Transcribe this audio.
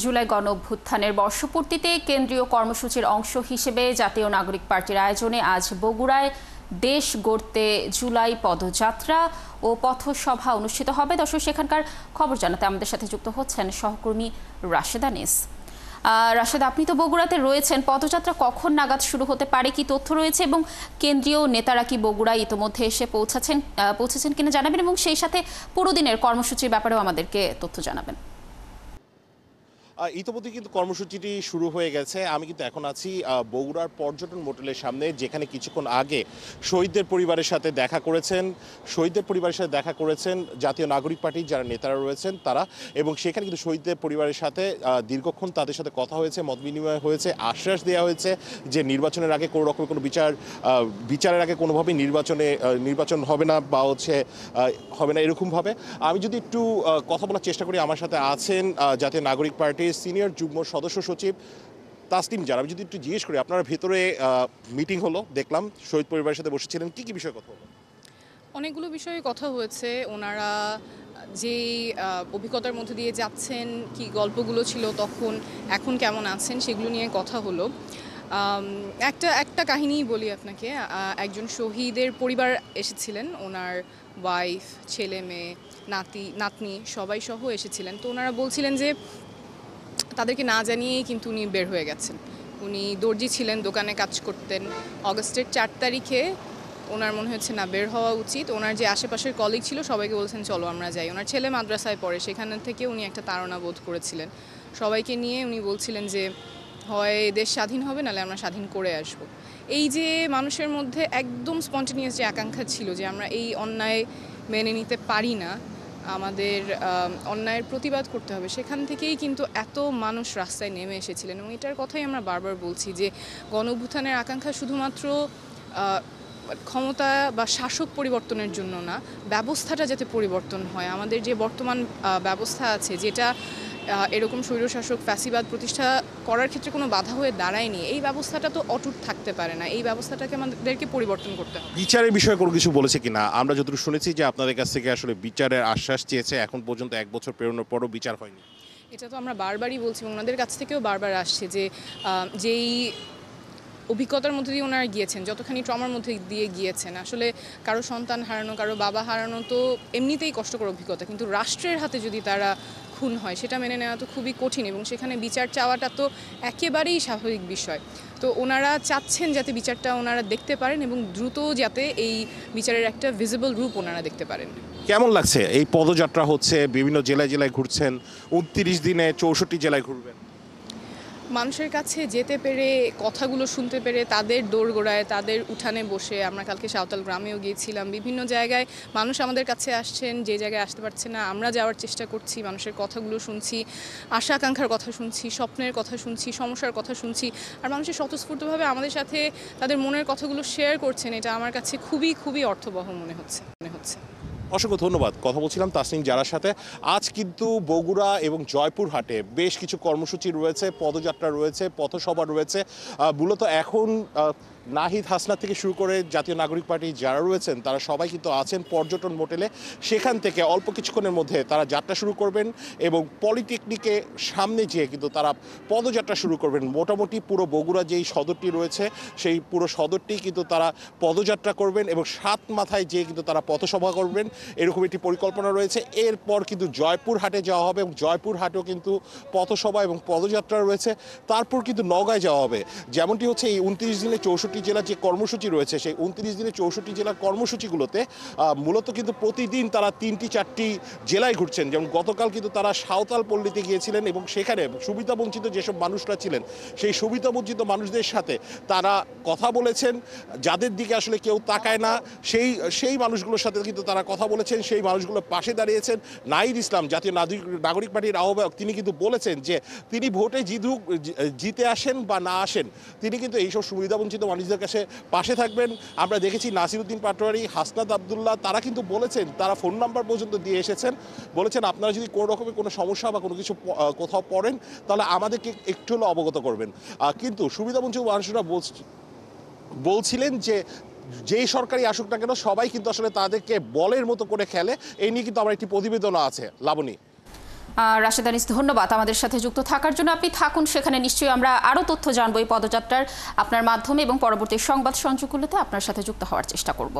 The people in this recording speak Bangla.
জুলাই গণঅভ্যুত্থানের বর্ষপূর্তিতে কেন্দ্রীয় কর্মসূচির অংশ হিসেবে জাতীয় নাগরিক পার্টির আয়োজনে আজ বগুড়ায় দেশ গড়তে জুলাই পদযাত্রা ও পথসভা অনুষ্ঠিত হবে। দর্শক, সেখানকার খবর জানাতে আমাদের সাথে যুক্ত হচ্ছেন সহকর্মী রাশেদা নিস। রাশেদ, আপনি তো বগুড়াতে রয়েছেন, পদযাত্রা কখন নাগাদ শুরু হতে পারে, কি তথ্য রয়েছে এবং কেন্দ্রীয় নেতারা কি বগুড়ায় ইতোমধ্যে এসে পৌঁছেছেন কিনা জানাবেন এবং সেই সাথে পুরো দিনের কর্মসূচির ব্যাপারেও আমাদেরকে তথ্য জানাবেন। ইতিমধ্যে কিন্তু কর্মসূচিটি শুরু হয়ে গেছে। আমি কিন্তু এখন আছি বগুড়ার পর্যটন মোটেলের সামনে, যেখানে কিছুক্ষণ আগে শহীদদের পরিবারের সাথে দেখা করেছেন জাতীয় নাগরিক পার্টির যারা নেতারা রয়েছেন তারা, এবং সেখানে কিন্তু শহীদদের পরিবারের সাথে দীর্ঘক্ষণ তাদের সাথে কথা হয়েছে, মত বিনিময় হয়েছে, আশ্বাস দেওয়া হয়েছে যে নির্বাচনের আগে কোনো রকমের কোনো বিচারের আগে কোনোভাবেই নির্বাচন হবে না বা হবে না এরকমভাবে। আমি যদি একটু কথা বলার চেষ্টা করি, আমার সাথে আছেন জাতীয় নাগরিক পার্টির সিনিয়র যুগ্ম সদস্য সচিব তাসনিম জারা। আমি যদি একটু জিজ্ঞেস করি, আপনারা ভেতরে মিটিং হলো, দেখলাম শহীদ পরিবারের সাথে বসেছিলেন, কি কি বিষয়ে কথা হলো? অনেকগুলো বিষয়ে কথা হয়েছে। ওনারা যেই অভিজ্ঞতার মধ্যে দিয়ে যাচ্ছেন, কি গল্পগুলো ছিল তখন, এখন কেমন আছেন, সেগুলো নিয়ে কথা হলো। একটা কাহিনী বলি আপনাকে। একজন শহীদের পরিবার এসেছিলেন, ওনার ওয়াইফ, ছেলে মেয়ে, নাতনি সবাই সহ এসেছিলেন। তো ওনারা বলছিলেন যে তাদেরকে না জানিয়েই কিন্তু উনি বের হয়ে গেছেন। উনি দর্জি ছিলেন, দোকানে কাজ করতেন। অগস্টের 4 তারিখে ওনার মনে হচ্ছে না বের হওয়া উচিত। ওনার যে আশেপাশের কলিগ ছিল সবাইকে বলছেন চলো আমরা যাই। ওনার ছেলে মাদ্রাসায় পড়ে, সেখান থেকে উনি একটা তাড়না বোধ করেছিলেন। সবাইকে নিয়ে উনি বলছিলেন যে হয় দেশ স্বাধীন হবে, নাহলে আমরা স্বাধীন করে আসব। এই যে মানুষের মধ্যে একদম স্পন্টেনিয়াস যে আকাঙ্ক্ষা ছিল যে আমরা এই অন্যায় মেনে নিতে পারি না, আমাদের অন্যায়ের প্রতিবাদ করতে হবে, সেখান থেকেই কিন্তু এত মানুষ রাস্তায় নেমে এসেছিলেন। এবং এটার কথাই আমরা বারবার বলছি যে গণঅভ্যুত্থানের আকাঙ্ক্ষা শুধুমাত্র ক্ষমতা বা শাসক পরিবর্তনের জন্য না, ব্যবস্থাটা যাতে পরিবর্তন হয়। আমাদের যে বর্তমান ব্যবস্থা আছে, যেটা এরকম স্বৈরশাসক ফ্যাসিবাদ প্রতিষ্ঠা করার ক্ষেত্রে কোনো বাধা হয়ে দাঁড়ায়নি, এই ব্যবস্থাটা তো অটুট থাকতে পারে না। এই ব্যবস্থাটাকে আমাদেরকে পরিবর্তন করতে হবে। বিচারের বিষয়ে কোনো কিছু বলেছে কিনা? আমরা যতটুকু শুনেছি যে আপনাদের কাছ থেকে আসলে বিচারের আশ্বাস চেয়েছে, এখন পর্যন্ত 1 বছর পেরোনোর পরও বিচার হয়নি। এটা তো আমরা বারবারই বলছি, ওনাদের কাছ থেকেও বারবার আসছে যে যেই অভিজ্ঞতার মধ্যে দিয়ে ওনারা গিয়েছেন, যতখানি ট্রমার মধ্যে দিয়ে গিয়েছেন, আসলে কারো সন্তান হারানো, কারো বাবা হারানো তো এমনিতেই কষ্টকর অভিজ্ঞতা, কিন্তু রাষ্ট্রের হাতে যদি তারা খুন হয় সেটা মেনে নেওয়া তো খুবই কঠিন, এবং সেখানে বিচার চাওয়াটা তো একেবারেই স্বাভাবিক বিষয়। তো ওনারা চাচ্ছেন যাতে বিচারটা ওনারা দেখতে পারেন এবং দ্রুত যাতে এই বিচারের একটা ভিজিবল রূপ ওনারা দেখতে পারেন। কেমন লাগছে এই পদযাত্রা হচ্ছে, বিভিন্ন জেলায় জেলায় ঘুরছেন, 29 দিনে 64 জেলায় ঘুরবেন? মানুষের কাছে যেতে পেরে, কথাগুলো শুনতে পেরে, তাদের দোরগোড়ায়, তাদের উঠানে বসে, আমরা কালকে সাঁওতাল গ্রামেও গিয়েছিলাম, বিভিন্ন জায়গায় মানুষ আমাদের কাছে আসছেন, যে জায়গায় আসতে পারছে না আমরা যাওয়ার চেষ্টা করছি, মানুষের কথাগুলো শুনছি, আশা আকাঙ্ক্ষার কথা শুনছি, স্বপ্নের কথা শুনছি, সমস্যার কথা শুনছি, আর মানুষের স্বতঃস্ফূর্তভাবে আমাদের সাথে তাদের মনের কথাগুলো শেয়ার করছেন। এটা আমার কাছে খুবই খুবই অর্থবহ মনে হচ্ছে। অসংখ্য ধন্যবাদ। কথা বলছিলাম তাসনিম জারার সাথে। আজ কিন্তু বগুড়া এবং জয়পুরহাটে বেশ কিছু কর্মসূচি রয়েছে, পদযাত্রা রয়েছে, পথসভা রয়েছে। মূলত এখন নাহিদ হাসনাত থেকে শুরু করে জাতীয় নাগরিক পার্টি যারা রয়েছেন তারা সবাই কিন্তু আছেন পর্যটন মোটেলে। সেখান থেকে অল্প কিছুক্ষণের মধ্যে তারা যাত্রা শুরু করবেন এবং পলিটেকনিকে সামনে যেয়ে কিন্তু তারা পদযাত্রা শুরু করবেন। মোটামুটি পুরো বগুড়া যেই সদরটি রয়েছে সেই পুরো সদরটি কিন্তু তারা পদযাত্রা করবেন এবং 7 মাথায় যেয়ে কিন্তু তারা পথসভা করবেন, এরকম একটি পরিকল্পনা রয়েছে। এরপর কিন্তু জয়পুরহাটে যাওয়া হবে এবং জয়পুরহাটেও কিন্তু পথসভা এবং পদযাত্রা রয়েছে। তারপর কিন্তু নওগাঁয় যাওয়া হবে। যেমনটি হচ্ছে এই 29 দিনে 64 জেলার যে কর্মসূচি রয়েছে, সেই 29 দিনে 64 জেলার কর্মসূচিগুলোতে মূলত কিন্তু প্রতিদিন তারা 3-4টি জেলায় ঘুরছেন। যেমন গতকাল কিন্তু তারা সাঁওতাল পল্লীতে গিয়েছিলেন এবং সেখানে সুবিধাবঞ্চিত যেসব মানুষরা ছিলেন সেই সুবিধাবঞ্চিত মানুষদের সাথে তারা কথা বলেছেন। যাদের দিকে আসলে কেউ তাকায় না সেই মানুষগুলোর সাথে কিন্তু তারা কথা বলেছেন, সেই মানুষগুলোর পাশে দাঁড়িয়েছেন। নাহিদ ইসলাম জাতীয় নাগরিক পার্টির আহ্বায়ক, তিনি কিন্তু বলেছেন যে তিনি ভোটে জিতে আসেন বা না আসেন, তিনি কিন্তু এইসব সুবিধাবঞ্চিত মানুষদের কাছে পাশে থাকবেন। আমরা দেখেছি নাসিরউদ্দিন পাটোয়ারি, হাসনাত আবদুল্লাহ, তারা কিন্তু বলেছেন, তারা ফোন নাম্বার পর্যন্ত দিয়ে এসেছেন, বলেছেন আপনারা যদি কোনো রকমের কোনো সমস্যা বা কোনো কিছু কোথাও পড়েন তাহলে আমাদেরকে একটু হলেও অবগত করবেন। কিন্তু সুবিধাবঞ্চিত মানুষরা বলছিলেন যে যেই সরকারি আসুক না কেন সবাই কিন্তু আসলে তাদেরকে বলের মতো করে খেলে। এই নিয়ে কিন্তু আমার একটি প্রতিবেদনও আছে। লাবণী। রাশেদা আনিস, ধন্যবাদ আমাদের সাথে যুক্ত থাকার জন্য। আপনি থাকুন সেখানে, নিশ্চয়ই আমরা আরও তথ্য জানবো এই পদযাত্রার আপনার মাধ্যমে এবং পরবর্তী সংবাদ সংযোগগুলোতে আপনার সাথে যুক্ত হওয়ার চেষ্টা করব।